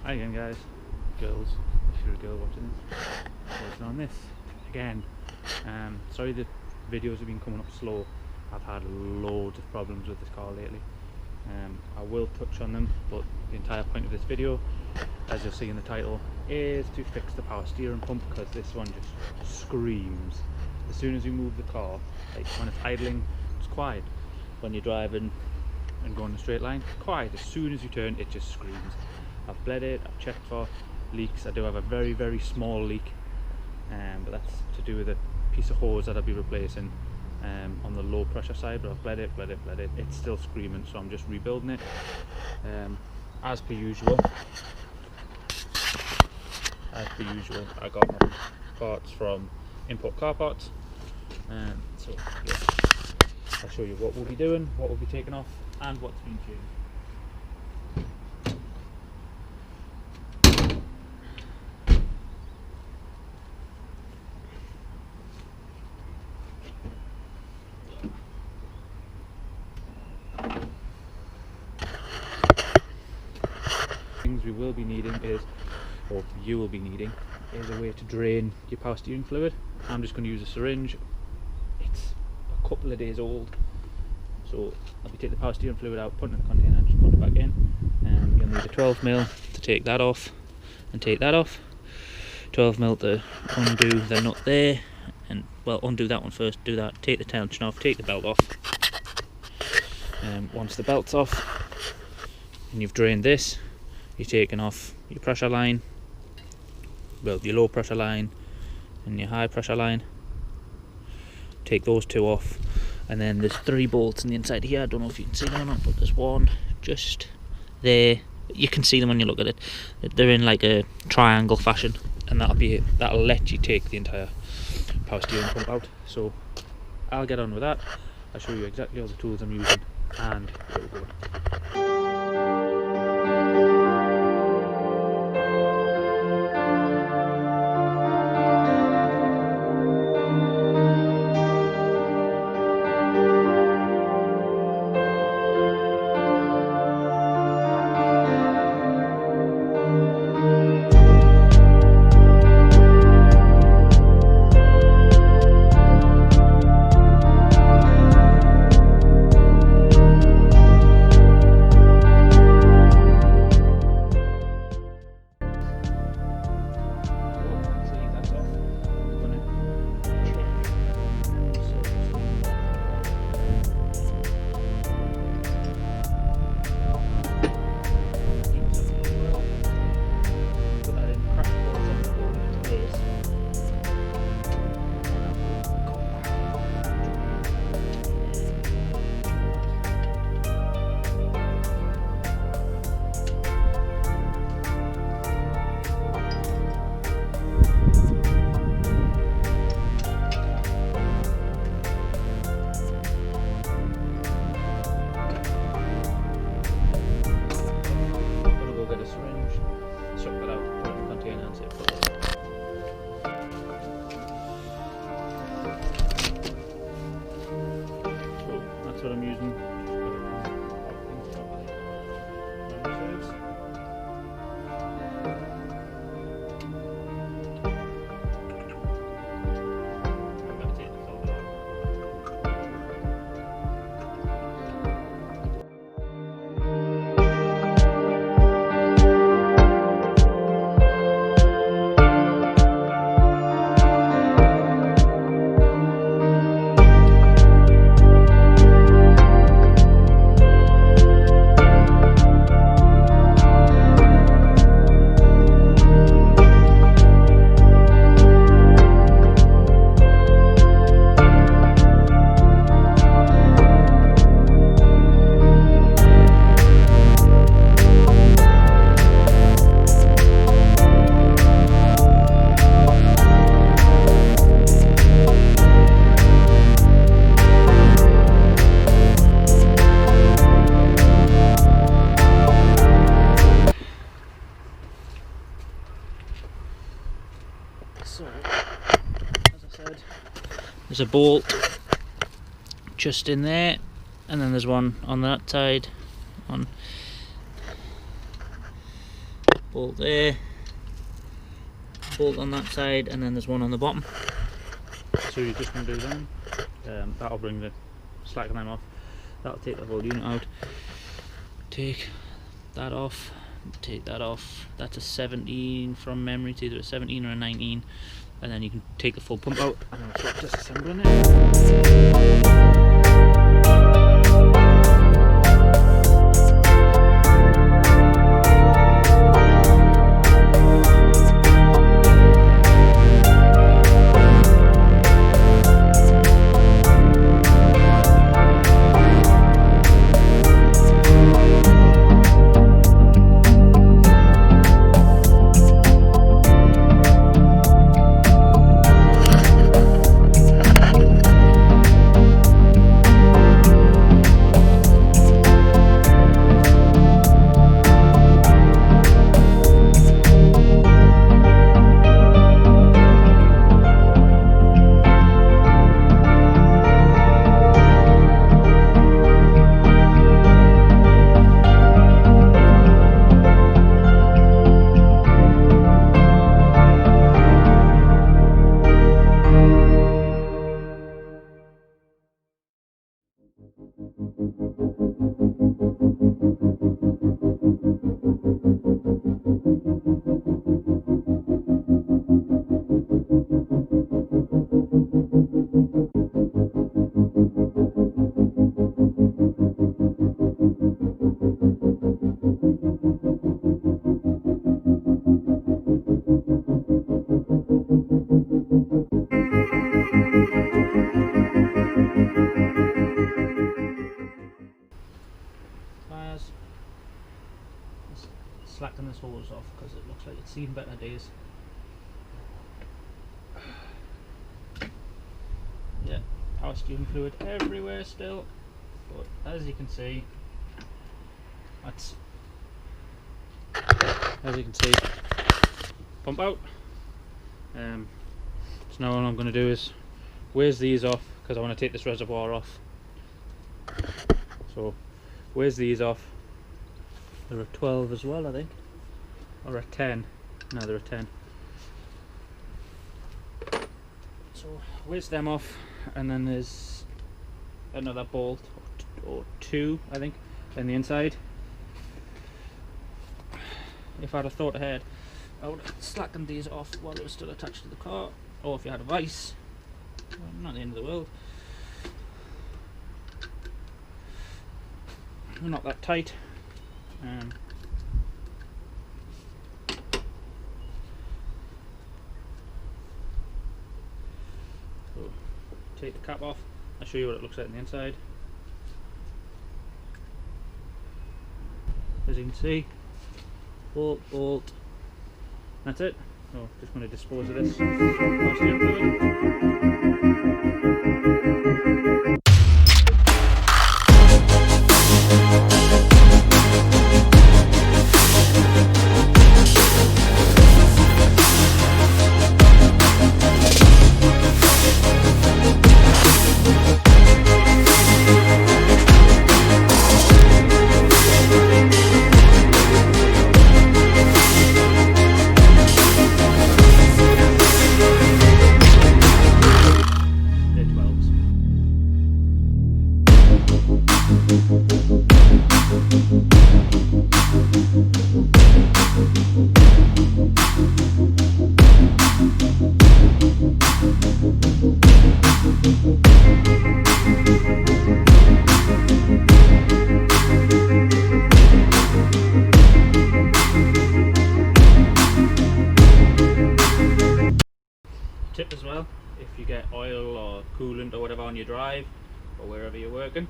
Hi again guys, girls, if you're a girl watching this, working on this again. Sorry the videos have been coming up slow. I've had loads of problems with this car lately. I will touch on them, but the entire point of this video, as you'll see in the title, is to fix the power steering pump, because this one just screams. As soon as you move the car, like when it's idling, it's quiet. When you're driving and going in a straight line, it's quiet. As soon as you turn, it just screams. I've bled it, I've checked for leaks. I do have a very, very small leak, but that's to do with a piece of hose that I'll be replacing on the low pressure side, but I've bled it. It's still screaming, so I'm just rebuilding it. As per usual, I got my parts from import car parts. So yeah, I'll show you what we'll be doing, what we'll be taking off, and what's been changed. Things we will be needing is, or you will be needing, is a way to drain your power steering fluid. I'm just going to use a syringe. It's a couple of days old, so I'll be taking the power steering fluid out, putting it in the container and just putting it back in. You'll need a 12mm to take that off and take that off, 12mm to undo the nut there, and well, undo that one first, do that, take the tension off, take the belt off. Once the belt's off and you've drained this, you're taking off your pressure line, well, your low pressure line and your high pressure line. Take those two off, and then there's 3 bolts on the inside here. I don't know if you can see them or not, but there's one just there. You can see them when you look at it. They're in like a triangle fashion, and that'll let you take the entire power steering pump out. So I'll get on with that. I'll show you exactly all the tools I'm using and where we're going. What I'm using. So, as I said, there's a bolt just in there, and then there's one on that side, on bolt there, bolt on that side, and then there's one on the bottom. So you're just going to do them. That'll bring the slack of them off. That'll take the whole unit out. Take that off. Take that off. That's a 17 from memory. It's either a 17 or a 19. And then you can take the full pump out and I'll start disassembling it. Pliers. Slacking this hose off because it looks like it's seen better days. Yeah, power steering fluid everywhere still, but as you can see, pump out. So now all I'm going to do is where's these off because I want to take this reservoir off. So where's these off? They're a 12 as well, I think, or a 10. No, they're a 10. So whiz them off, and then there's another bolt or two, I think, in the inside. If I'd have thought ahead, I would have slackened these off while it was still attached to the car, or if you had a vice, well, not the end of the world. They're not that tight. So take the cap off. I'll show you what it looks like on the inside. As you can see, bolt, bolt. That's it. So just going to dispose of this. Tip as well, if you get oil or coolant or whatever on your drive or wherever you're working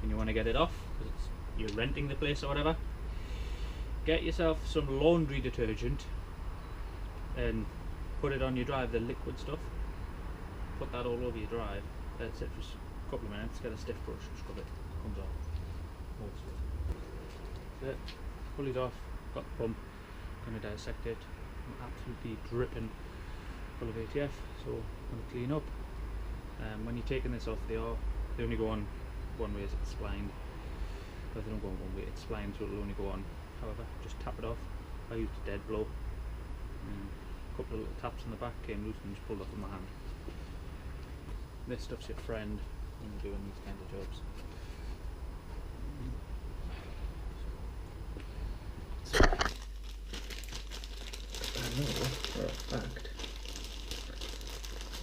and you want to get it off because you're renting the place or whatever, get yourself some laundry detergent and put it on your drive, the liquid stuff. Put that all over your drive. That's it, just a couple of minutes, get a stiff brush, scrub it, comes off. That's it. Pull it off, got the pump, going to dissect it. I'm absolutely dripping full of ATF, so I'm going to clean up. When you're taking this off, they only go on one way as it's splined, but they don't go on one way, it's splined, so it'll only go on. However, just tap it off, I used a dead blow. A couple of little taps on the back, came loose and just pulled off with my hand. This stuff's your friend when you're doing these kind of jobs. I know for a fact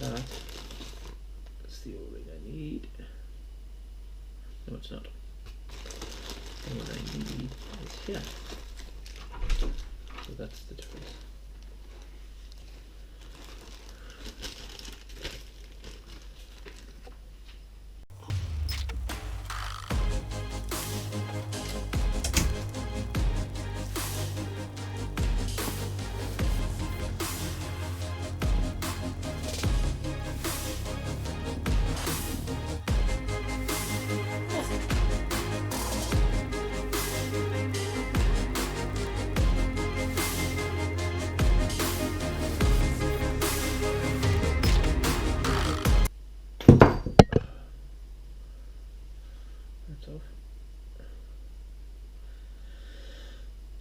that's the O-ring I need. No, it's not. What I need is here. So that's the difference.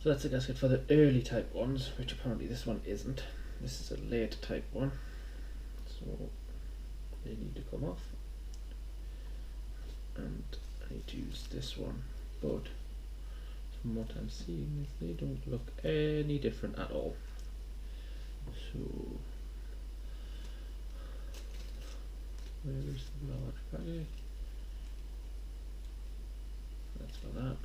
So that's a gasket for the early type ones, which apparently this one isn't. This is a late type one, so they need to come off. And I need to use this one, but from what I'm seeing is they don't look any different at all. So where is the large packet? That's for that.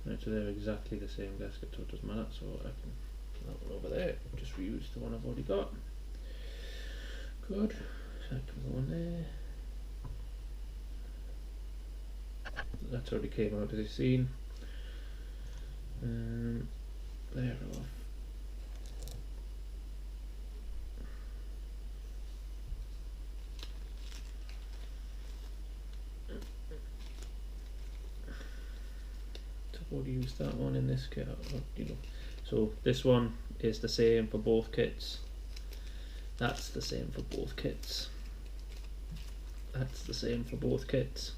Right, so they're exactly the same gasket, so it doesn't matter. So I can put that one over there, just reuse the one I've already got. Good. So I can go on there. That's already came out as you've seen. There we go. Would use that one in this kit, you know. So this one is the same for both kits. That's the same for both kits. That's the same for both kits.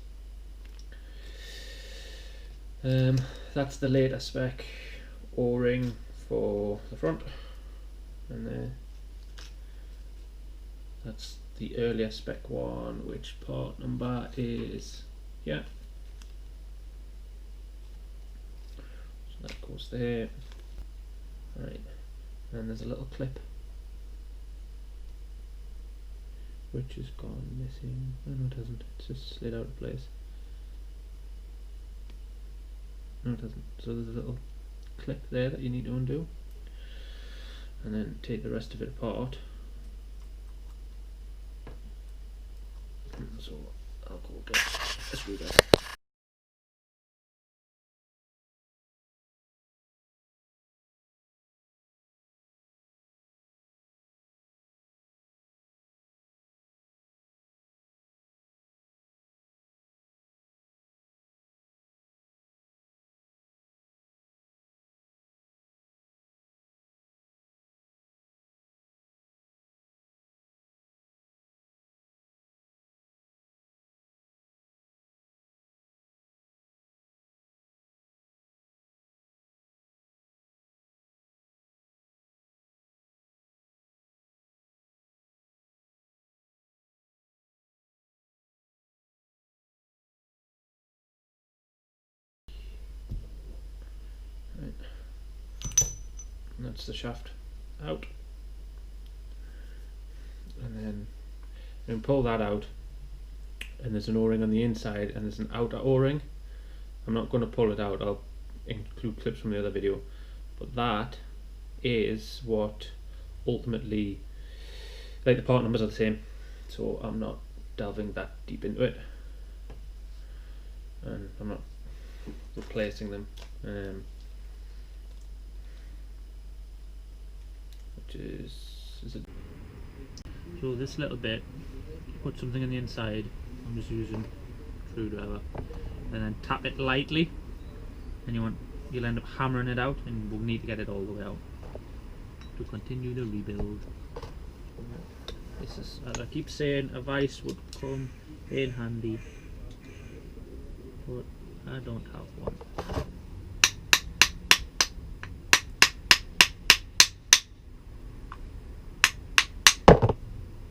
That's the later spec O-ring for the front, and there. That's the earlier spec one, which part number is, yeah. That goes there. Right, and there's a little clip which has gone missing. Oh no, it hasn't, it's just slid out of place. No, it hasn't. So there's a little clip there that you need to undo, and then take the rest of it apart. So I'll go get a screwdriver. Right. And that's the shaft out, and then pull that out, and there's an O-ring on the inside and there's an outer O-ring. I'm not going to pull it out, I'll include clips from the other video, but that is what ultimately, like, the part numbers are the same, so I'm not delving that deep into it, and I'm not replacing them. Which is it? So this little bit, put something on the inside. I'm just using a screwdriver, and then tap it lightly, and you'll end up hammering it out, and we'll need to get it all the way out to continue the rebuild. This is, as I keep saying, a vice would come in handy, but I don't have one.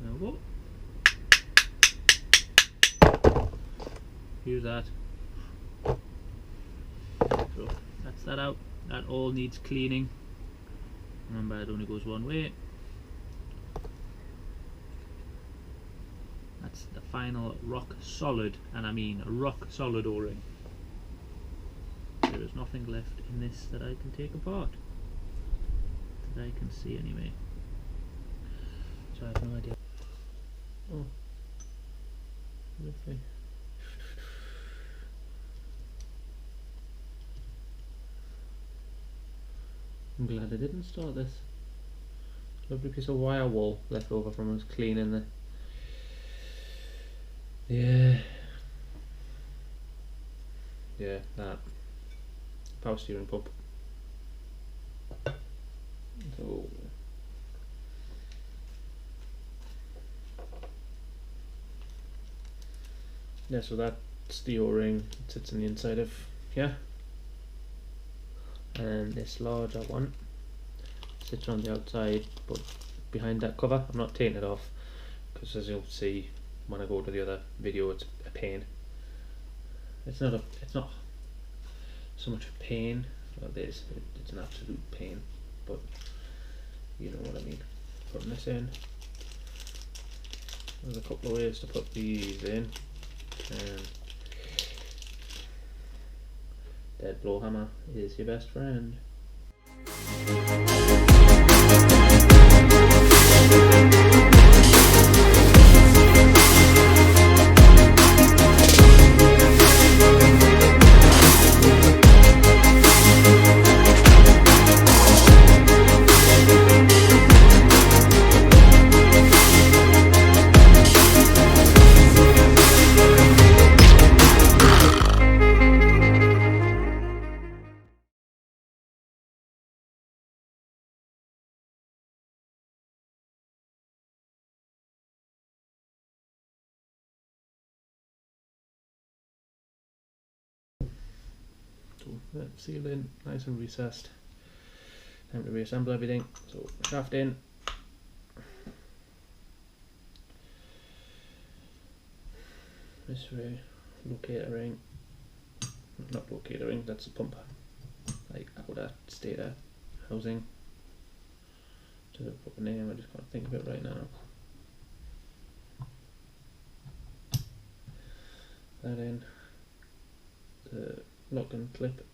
There we go. Use that. So that's that out. That all needs cleaning. Remember, it only goes one way. That's the final rock solid, and I mean rock solid O-ring. There is nothing left in this that I can take apart, that I can see anyway. So I have no idea. Oh, lovely. I'm glad I didn't start this. Lovely piece of wire wool left over from us cleaning the. Yeah, that power steering pump. So yeah, so that's the O-ring. It sits on the inside of here, and this larger one sits on the outside, but behind that cover. I'm not taking it off because, as you'll see when I go to the other video, it's a pain. It's not so much a pain. Well, it's an absolute pain, but you know what I mean. Putting this in. There's a couple of ways to put these in. Dead blow hammer is your best friend. So that's sealed in, nice and recessed. Time to reassemble everything. So shaft in. This way, locator ring. Not locator ring, that's the pump. Like outer stator housing. To put a name, I just can't think of it right now. That in. The lock and clip.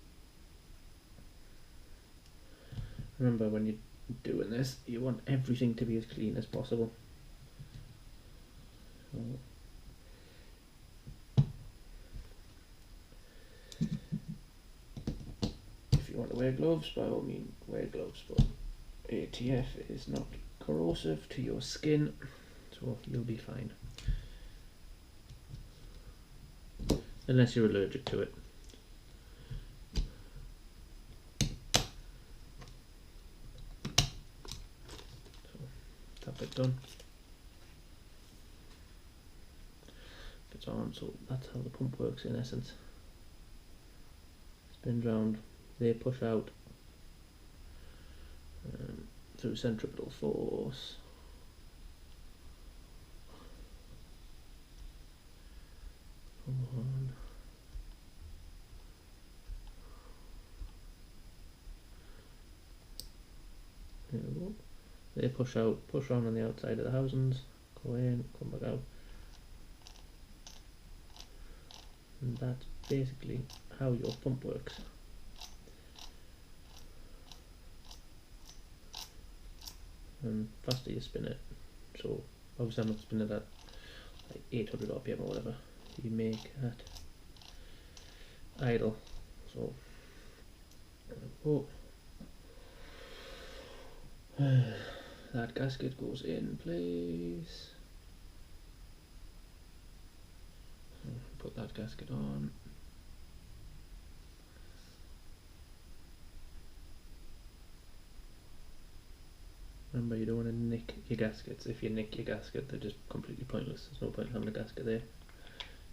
Remember, when you're doing this, you want everything to be as clean as possible. So if you want to wear gloves, by all means wear gloves, but ATF is not corrosive to your skin, so you'll be fine. Unless you're allergic to it. That bit done. It's on, so that's how the pump works in essence. Spins round, they push out through centripetal force. Come on. There we go. They push out, push on the outside of the housings, go in, come back out. And that's basically how your pump works. And faster you spin it, so obviously I'm not spinning it at like 800 RPM or whatever, you make at idle. So oh, that gasket goes in place. Put that gasket on. Remember, you don't want to nick your gaskets. If you nick your gasket, they're just completely pointless. There's no point in having a gasket there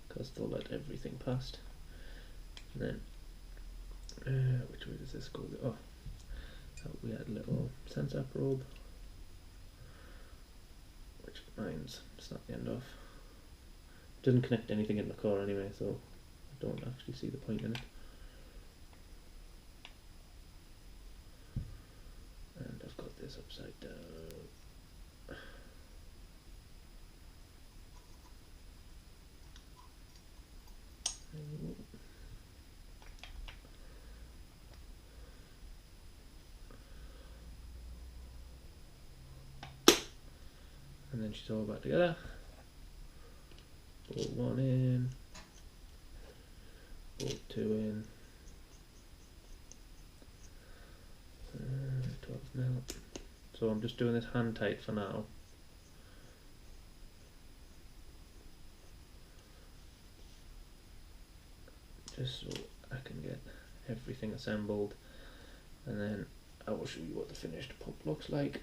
because they'll let everything past. And then, which way does this go? Oh, we had a little sensor probe, which mine's snapped the end off. Doesn't connect anything in the car anyway, so I don't actually see the point in it. And I've got this upside down. And then she's all back together. Bolt 1 in, bolt 2 in, 12 mil. So I'm just doing this hand tight for now. Just so I can get everything assembled, and then I will show you what the finished pump looks like.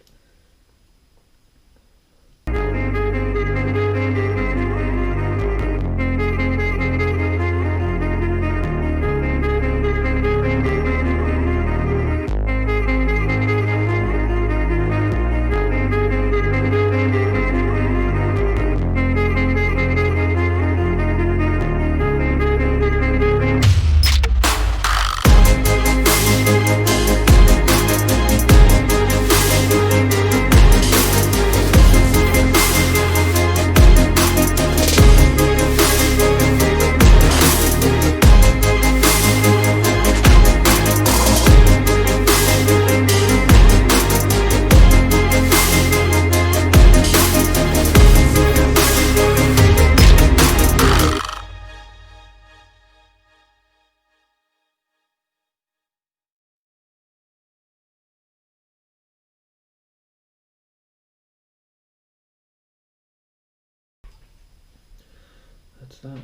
That's that.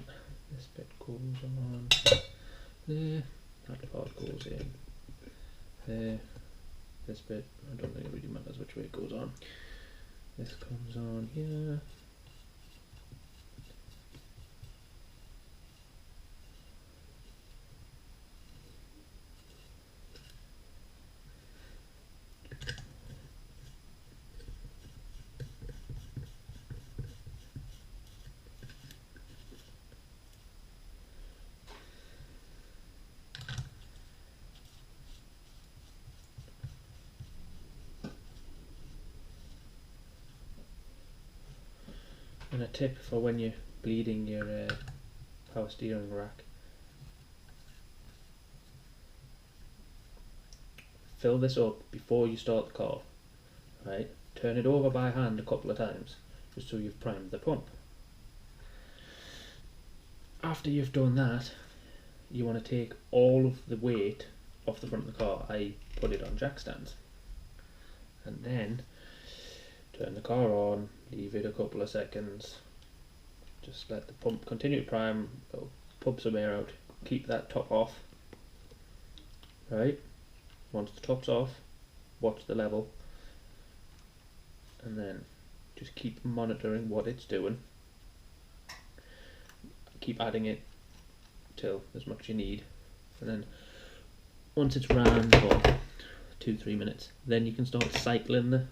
This bit goes on there. That part goes in there. This bit, I don't think it really matters which way it goes on. This comes on here. And a tip for when you're bleeding your power steering rack: fill this up before you start the car, right? Turn it over by hand a couple of times just so you've primed the pump. After you've done that, you want to take all of the weight off the front of the car. I put it on jack stands, and then turn the car on, leave it a couple of seconds, just let the pump continue to prime, pump some air out, keep that top off, right? Once the top's off, watch the level, and then just keep monitoring what it's doing. Keep adding it till as much you need, and then once it's ran for 2-3 minutes, then you can start cycling the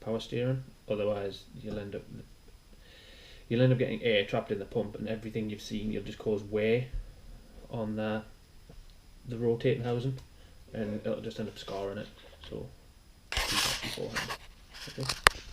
power steering. Otherwise you'll end up getting air trapped in the pump, and everything you've seen, you'll just cause wear on the rotating housing, and it'll just end up scarring it. So do that beforehand. Okay.